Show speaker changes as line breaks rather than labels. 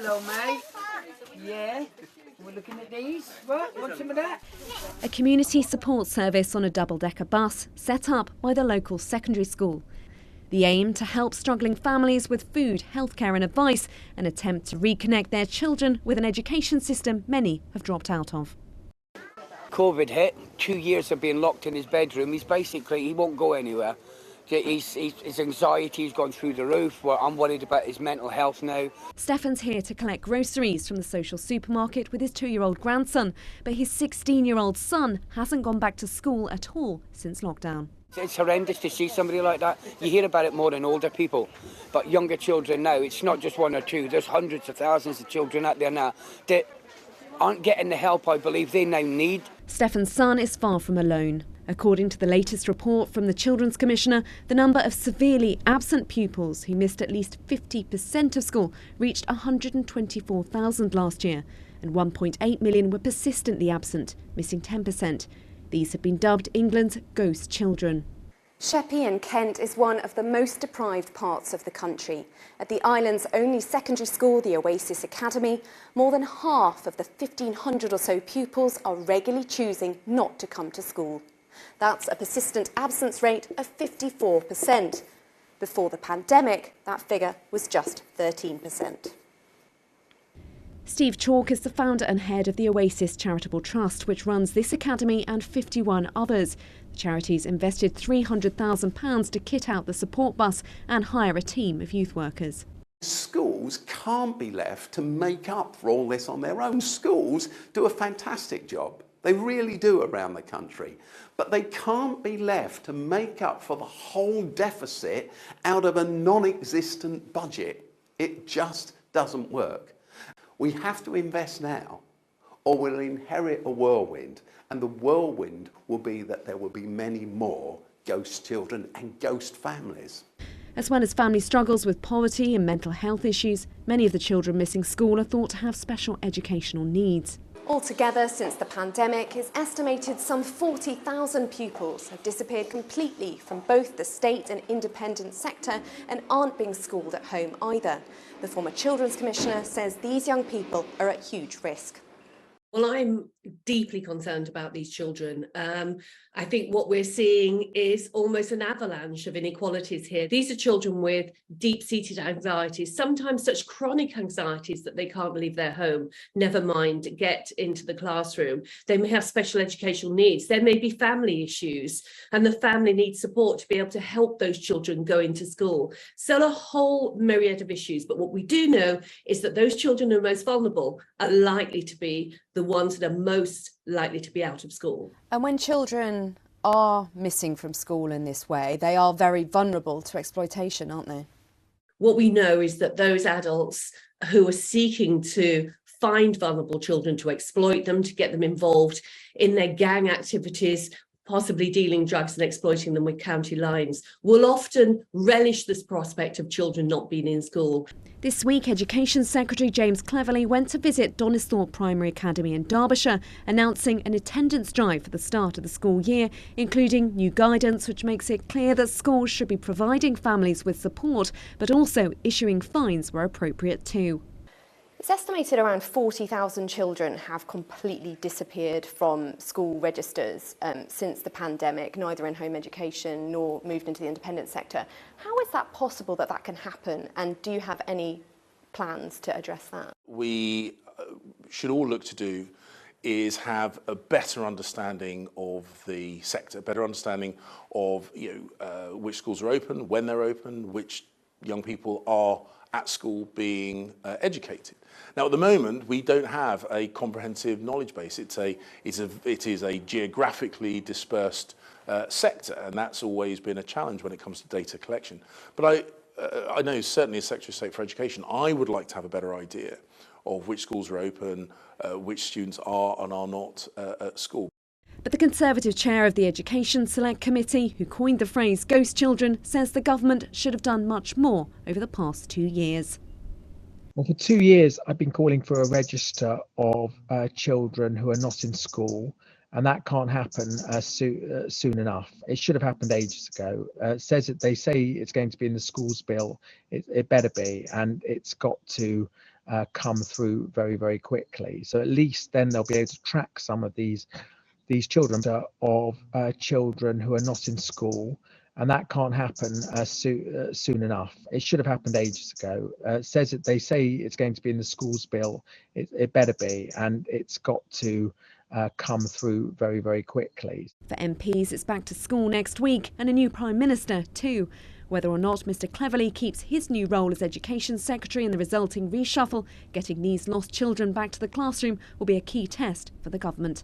Hello, mate. Yeah, we're looking at these. What? Want some of that?
A community support service on a double-decker bus set up by the local secondary school. The aim to help struggling families with food, healthcare and advice, an attempt to reconnect their children with an education system many have dropped out of.
COVID hit, 2 years of being locked in his bedroom. He won't go anywhere. His anxiety's gone through the roof. Well, I'm worried about his mental health now.
Stefan's here to collect groceries from the social supermarket with his 2-year-old grandson, but his 16-year-old son hasn't gone back to school at all since lockdown.
It's horrendous to see somebody like that. You hear about it more in older people, but younger children now, it's not just one or two. There's hundreds of thousands of children out there now that aren't getting the help I believe they now need.
Stefan's son is far from alone. According to the latest report from the Children's Commissioner, the number of severely absent pupils who missed at least 50% of school reached 124,000 last year, and 1.8 million were persistently absent, missing 10%. These have been dubbed England's ghost children.
Sheppey in Kent is one of the most deprived parts of the country. At the island's only secondary school, the Oasis Academy, more than half of the 1,500 or so pupils are regularly choosing not to come to school. That's a persistent absence rate of 54%. Before the pandemic, that figure was just 13%.
Steve Chalk is the founder and head of the Oasis Charitable Trust, which runs this academy and 51 others. The charity's invested £300,000 to kit out the support bus and hire a team of youth workers.
Schools can't be left to make up for all this on their own. Schools do a fantastic job. They really do around the country. But they can't be left to make up for the whole deficit out of a non-existent budget. It just doesn't work. We have to invest now, or we'll inherit a whirlwind, and the whirlwind will be that there will be many more ghost children and ghost families.
As well as family struggles with poverty and mental health issues, many of the children missing school are thought to have special educational needs.
Altogether, since the pandemic, it's estimated some 40,000 pupils have disappeared completely from both the state and independent sector and aren't being schooled at home either. The former Children's Commissioner says these young people are at huge risk.
Well, I'm deeply concerned about these children. I think what we're seeing is almost an avalanche of inequalities here. These are children with deep-seated anxieties, sometimes such chronic anxieties that they can't leave their home, never mind get into the classroom. They may have special educational needs. There may be family issues, and the family needs support to be able to help those children go into school. So a whole myriad of issues. But what we do know is that those children who are most vulnerable are likely to be the ones that are most likely to be out of school.
And when children are missing from school in this way, they are very vulnerable to exploitation, aren't they?
What we know is that those adults who are seeking to find vulnerable children, to exploit them, to get them involved in their gang activities, possibly dealing drugs and exploiting them with county lines, will often relish this prospect of children not being in school.
This week, Education Secretary James Cleverley went to visit Donisthorpe Primary Academy in Derbyshire, announcing an attendance drive for the start of the school year, including new guidance which makes it clear that schools should be providing families with support, but also issuing fines where appropriate too.
It's estimated around 40,000 children have completely disappeared from school registers since the pandemic, neither in home education nor moved into the independent sector. How is that possible that that can happen, and do you have any plans to address that?
We should all look to do is have a better understanding of the sector, better understanding of which schools are open, when they're open, which young people are at school being educated. Now, at the moment, we don't have a comprehensive knowledge base. It is a geographically dispersed sector, and that's always been a challenge when it comes to data collection. But I know certainly as Secretary of State for Education, I would like to have a better idea of which schools are open, which students are and are not at school.
But the Conservative chair of the Education Select Committee, who coined the phrase ghost children, says the government should have done much more over the past 2 years.
Well, for 2 years, I've been calling for a register of children who are not in school, and that can't happen soon enough. It should have happened ages ago. They say it's going to be in the schools bill. It better be, and it's got to come through very, very quickly. So at least then they'll be able to track some of these children of children who are not in school, and that can't happen soon enough. It should have happened ages ago. They say it's going to be in the schools bill. It better be, and it's got to come through very, very quickly.
For MPs, it's back to school next week and a new Prime Minister too. Whether or not Mr Cleverley keeps his new role as Education Secretary in the resulting reshuffle, getting these lost children back to the classroom will be a key test for the government.